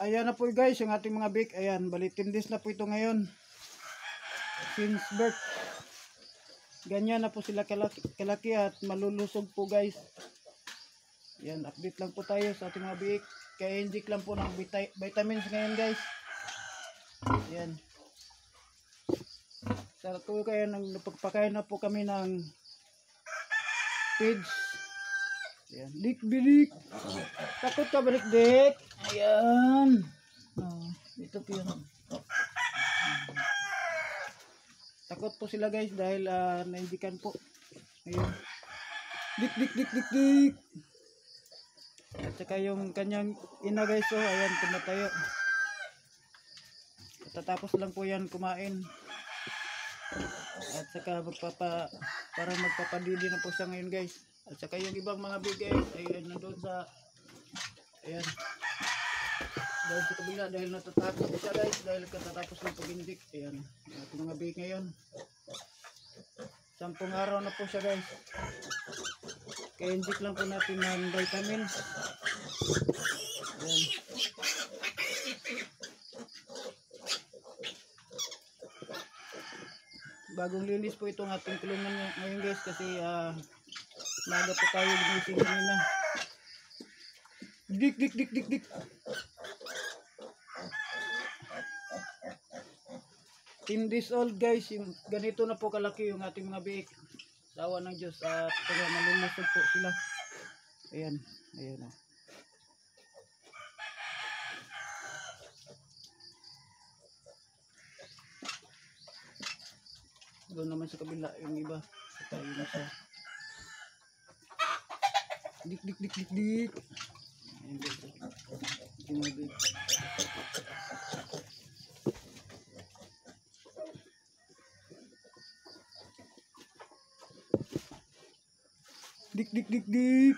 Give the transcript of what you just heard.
ayan na po guys yung ating mga bake. Ayan, bali 10 days na po ito ngayon. Since birth. Ganyan na po sila kalaki at malulusog po guys. Ayan, update lang po tayo sa ating mga bake. Kaya inject lang po ng vitamins ngayon guys. Ayan. Sa tuloy kaya napagpakain na po kami ng feeds. Ayan, dik-bidik. Takot ka balik-dik. Ayan. Oh, ito po yun. Takot po sila guys dahil naindikan po. Ayan. Dik-dik-dik-dik-dik. At saka yung kanyang ina guys, oh, ayan, tumatayo. Tatapos lang po yan kumain. At saka parang magpapadidi na po siya ngayon guys. At saka yung ibang mga bigay ay nandun sa, ayan, dahil sa kabila, dahil natatakot siya guys, dahil katatapos ng pag-injik. Ayan, ating mga bigay ngayon 10 araw na po siya guys. Kaya injik lang po natin ng vitamins. Ayan. Bagong linis po itong ating kulungan ngayon guys kasi maaga po tayo ginising kanina. Dik dik dik dik dik. 10 days old guys, yung ganito na po kalaki yung ating mga biik. Sawa ng Diyos at kaya malulusog po sila. Ayan, ayan o. Doon naman sa kabila yung iba. Tayo na siya. Dik dik dik dik dik. Ayan guys. Ito mga biik. Dik dik dik dik.